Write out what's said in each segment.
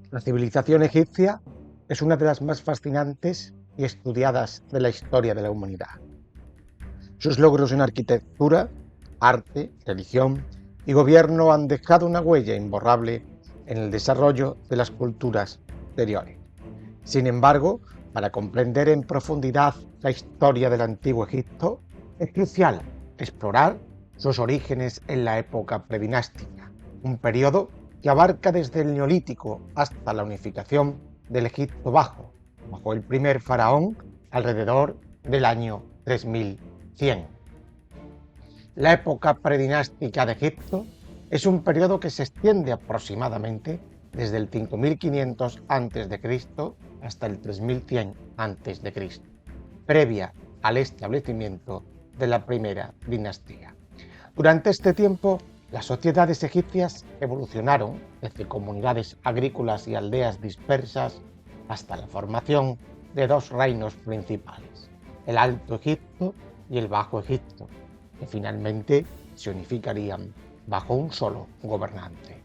La civilización egipcia es una de las más fascinantes y estudiadas de la historia de la humanidad. Sus logros en arquitectura, arte, religión y gobierno han dejado una huella imborrable en el desarrollo de las culturas posteriores. Sin embargo, para comprender en profundidad la historia del antiguo Egipto, es crucial explorar sus orígenes en la época predinástica, un periodo que abarca desde el Neolítico hasta la unificación del Egipto bajo el primer faraón alrededor del año 3100. La época predinástica de Egipto es un periodo que se extiende aproximadamente desde el 5500 a.C. hasta el 3100 a.C., previa al establecimiento de la primera dinastía. Durante este tiempo, las sociedades egipcias evolucionaron desde comunidades agrícolas y aldeas dispersas hasta la formación de dos reinos principales, el Alto Egipto y el Bajo Egipto, que finalmente se unificarían bajo un solo gobernante.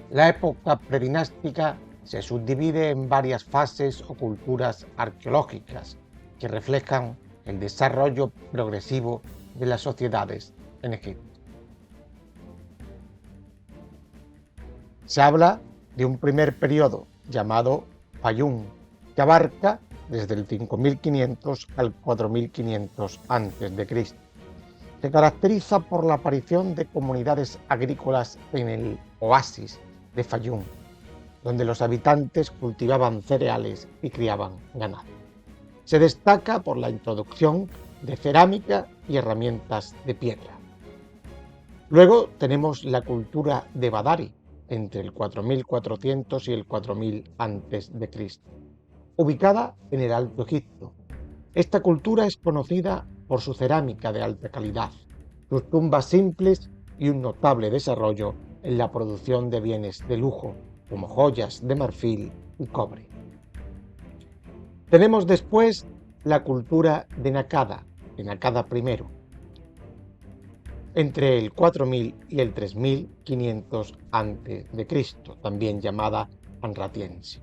La época predinástica se subdivide en varias fases o culturas arqueológicas que reflejan el desarrollo progresivo de las sociedades en Egipto. Se habla de un primer periodo llamado Fayum, que abarca desde el 5500 al 4500 a.C. Se caracteriza por la aparición de comunidades agrícolas en el oasis de Fayum, donde los habitantes cultivaban cereales y criaban ganado. Se destaca por la introducción de cerámica y herramientas de piedra. Luego tenemos la cultura de Badari, entre el 4400 y el 4000 a.C., ubicada en el Alto Egipto. Esta cultura es conocida por su cerámica de alta calidad, sus tumbas simples y un notable desarrollo en la producción de bienes de lujo, como joyas de marfil y cobre. Tenemos después la cultura de Nakada I, entre el 4000 y el 3500 a.C., también llamada Anratiense.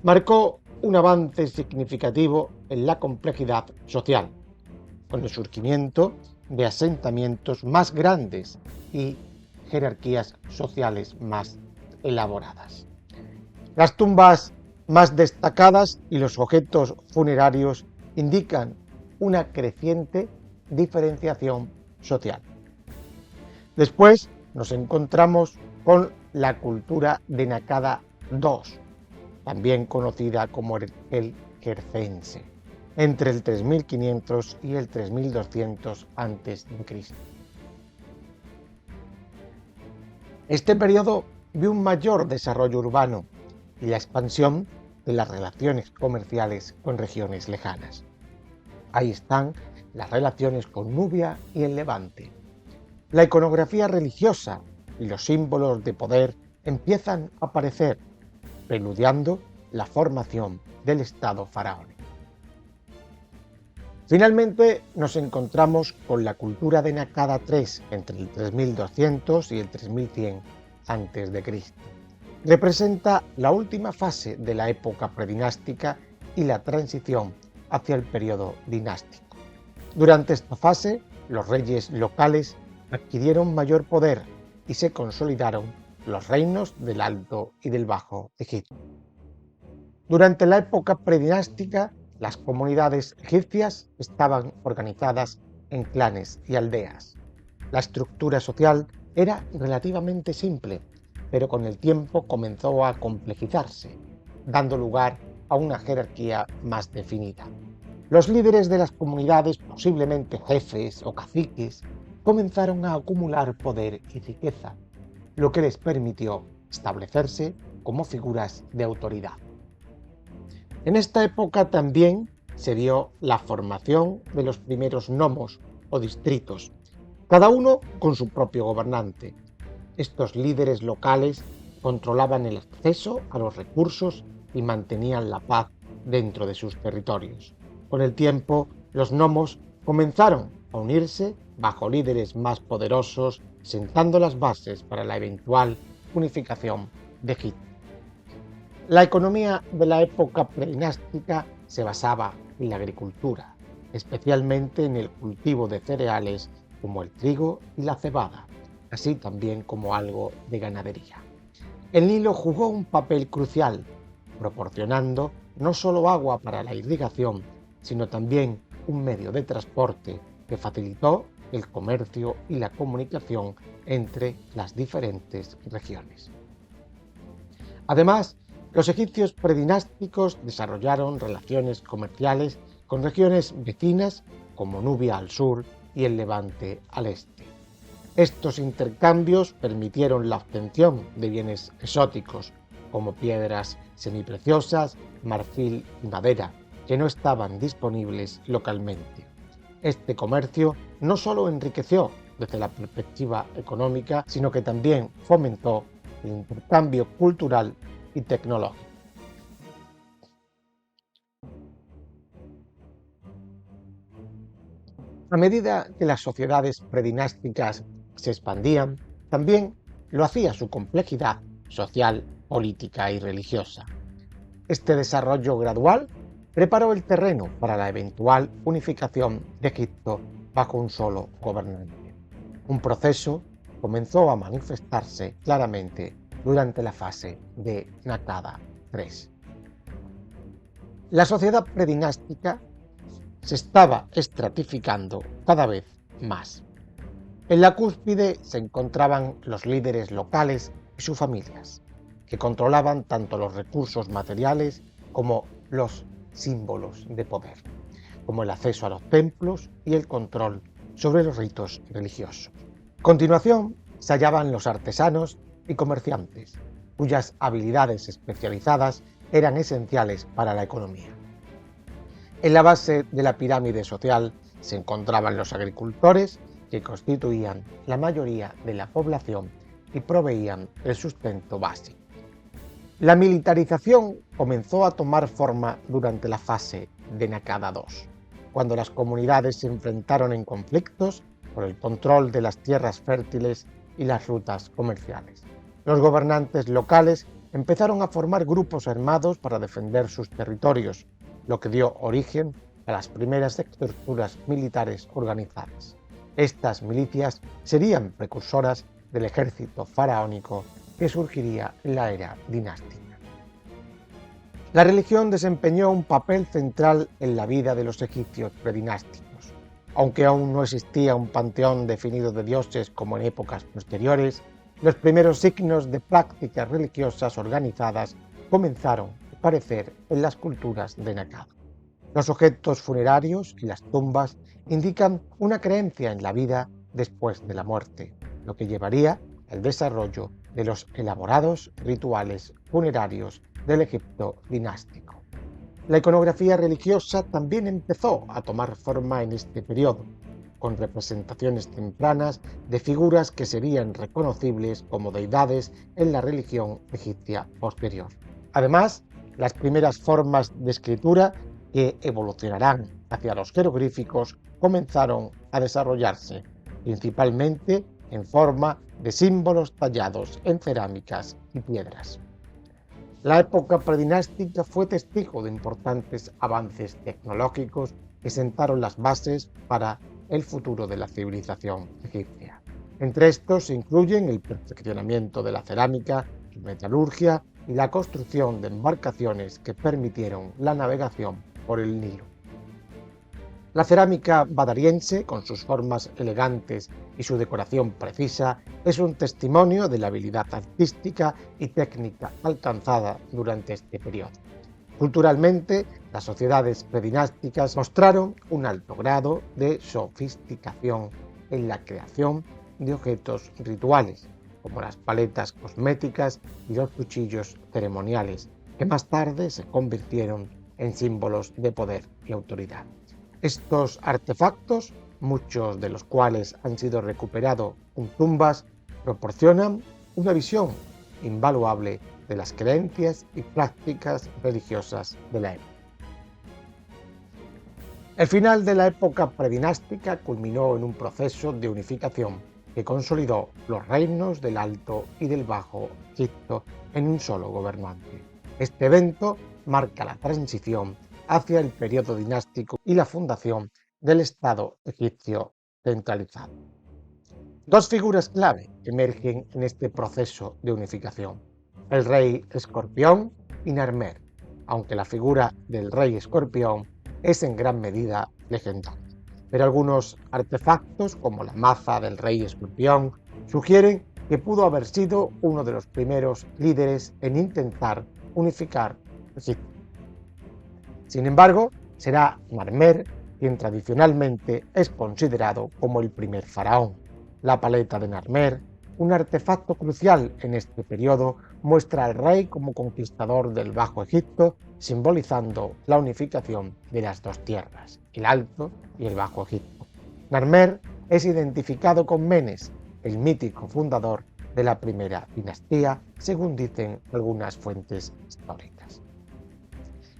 Marcó un avance significativo en la complejidad social, con el surgimiento de asentamientos más grandes y jerarquías sociales más elaboradas. Las tumbas más destacadas y los objetos funerarios indican una creciente diferenciación social. Después nos encontramos con la cultura de Nakada II, también conocida como el Quercense, entre el 3500 y el 3200 a.C. Este periodo vio un mayor desarrollo urbano y la expansión de las relaciones comerciales con regiones lejanas. Ahí están las relaciones con Nubia y el Levante. La iconografía religiosa y los símbolos de poder empiezan a aparecer, preludiando la formación del Estado faraónico. Finalmente nos encontramos con la cultura de Nakada III entre el 3200 y el 3100 a.C. Representa la última fase de la época predinástica y la transición hacia el periodo dinástico. Durante esta fase, los reyes locales adquirieron mayor poder y se consolidaron los reinos del Alto y del Bajo Egipto. Durante la época predinástica, las comunidades egipcias estaban organizadas en clanes y aldeas. La estructura social era relativamente simple, pero con el tiempo comenzó a complejizarse, dando lugar a una jerarquía más definida. Los líderes de las comunidades, posiblemente jefes o caciques, comenzaron a acumular poder y riqueza, lo que les permitió establecerse como figuras de autoridad. En esta época también se vio la formación de los primeros nomos o distritos, cada uno con su propio gobernante. Estos líderes locales controlaban el acceso a los recursos y mantenían la paz dentro de sus territorios. Con el tiempo, los nomos comenzaron a unirse bajo líderes más poderosos, sentando las bases para la eventual unificación de Egipto. La economía de la época predinástica se basaba en la agricultura, especialmente en el cultivo de cereales como el trigo y la cebada, así también como algo de ganadería. El Nilo jugó un papel crucial, proporcionando no solo agua para la irrigación, sino también un medio de transporte que facilitó el comercio y la comunicación entre las diferentes regiones. Además, los egipcios predinásticos desarrollaron relaciones comerciales con regiones vecinas como Nubia al sur y el Levante al este. Estos intercambios permitieron la obtención de bienes exóticos como piedras semipreciosas, marfil y madera, que no estaban disponibles localmente. Este comercio no solo enriqueció desde la perspectiva económica, sino que también fomentó el intercambio cultural y tecnológico. A medida que las sociedades predinásticas se expandían, también lo hacía su complejidad social, política y religiosa. Este desarrollo gradual preparó el terreno para la eventual unificación de Egipto bajo un solo gobernante. Un proceso comenzó a manifestarse claramente durante la fase de Nakada III. La sociedad predinástica se estaba estratificando cada vez más. En la cúspide se encontraban los líderes locales y sus familias, que controlaban tanto los recursos materiales como los símbolos de poder, como el acceso a los templos y el control sobre los ritos religiosos. A continuación se hallaban los artesanos y comerciantes, cuyas habilidades especializadas eran esenciales para la economía. En la base de la pirámide social se encontraban los agricultores, que constituían la mayoría de la población y proveían el sustento básico. La militarización comenzó a tomar forma durante la fase de Nakada II, cuando las comunidades se enfrentaron en conflictos por el control de las tierras fértiles y las rutas comerciales. Los gobernantes locales empezaron a formar grupos armados para defender sus territorios, lo que dio origen a las primeras estructuras militares organizadas. Estas milicias serían precursoras del ejército faraónico que surgiría en la era dinástica. La religión desempeñó un papel central en la vida de los egipcios predinásticos. Aunque aún no existía un panteón definido de dioses como en épocas posteriores, los primeros signos de prácticas religiosas organizadas comenzaron a aparecer en las culturas de Nakada. Los objetos funerarios y las tumbas indican una creencia en la vida después de la muerte, lo que llevaría al desarrollo de los elaborados rituales funerarios del Egipto dinástico. La iconografía religiosa también empezó a tomar forma en este periodo, con representaciones tempranas de figuras que serían reconocibles como deidades en la religión egipcia posterior. Además, las primeras formas de escritura que evolucionarán hacia los jeroglíficos comenzaron a desarrollarse, principalmente en forma de símbolos tallados en cerámicas y piedras. La época predinástica fue testigo de importantes avances tecnológicos que sentaron las bases para el futuro de la civilización egipcia. Entre estos se incluyen el perfeccionamiento de la cerámica, la metalurgia y la construcción de embarcaciones que permitieron la navegación por el Nilo. La cerámica badariense, con sus formas elegantes y su decoración precisa, es un testimonio de la habilidad artística y técnica alcanzada durante este periodo. Culturalmente, las sociedades predinásticas mostraron un alto grado de sofisticación en la creación de objetos rituales, como las paletas cosméticas y los cuchillos ceremoniales, que más tarde se convirtieron en símbolos de poder y autoridad. Estos artefactos, muchos de los cuales han sido recuperados en tumbas, proporcionan una visión invaluable de las creencias y prácticas religiosas de la época. El final de la época predinástica culminó en un proceso de unificación que consolidó los reinos del Alto y del Bajo Egipto en un solo gobernante. Este evento marca la transición hacia el periodo dinástico y la fundación del Estado egipcio centralizado. Dos figuras clave emergen en este proceso de unificación: el rey Escorpión y Narmer, aunque la figura del rey Escorpión es en gran medida legendaria. Pero algunos artefactos, como la maza del rey Escorpión, sugieren que pudo haber sido uno de los primeros líderes en intentar unificar Egipto. Sin embargo, será Narmer quien tradicionalmente es considerado como el primer faraón. La paleta de Narmer, un artefacto crucial en este periodo, muestra al rey como conquistador del Bajo Egipto, simbolizando la unificación de las dos tierras, el Alto y el Bajo Egipto. Narmer es identificado con Menes, el mítico fundador de la primera dinastía, según dicen algunas fuentes históricas.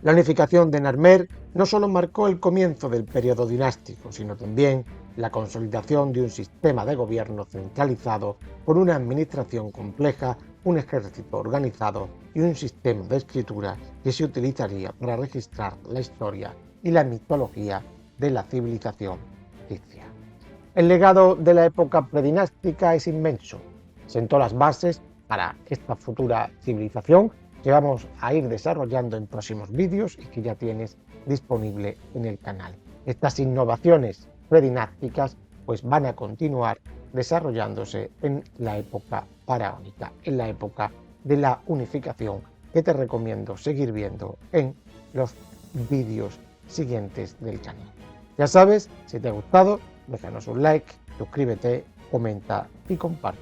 La unificación de Narmer no solo marcó el comienzo del periodo dinástico, sino también la consolidación de un sistema de gobierno centralizado con una administración compleja, un ejército organizado y un sistema de escritura que se utilizaría para registrar la historia y la mitología de la civilización egipcia. El legado de la época predinástica es inmenso. Sentó las bases para esta futura civilización que vamos a ir desarrollando en próximos vídeos y que ya tienes disponible en el canal. Estas innovaciones predinácticas pues van a continuar desarrollándose en la época faraónica, en la época de la unificación, que te recomiendo seguir viendo en los vídeos siguientes del canal. Ya sabes, si te ha gustado, déjanos un like, suscríbete, comenta y comparte.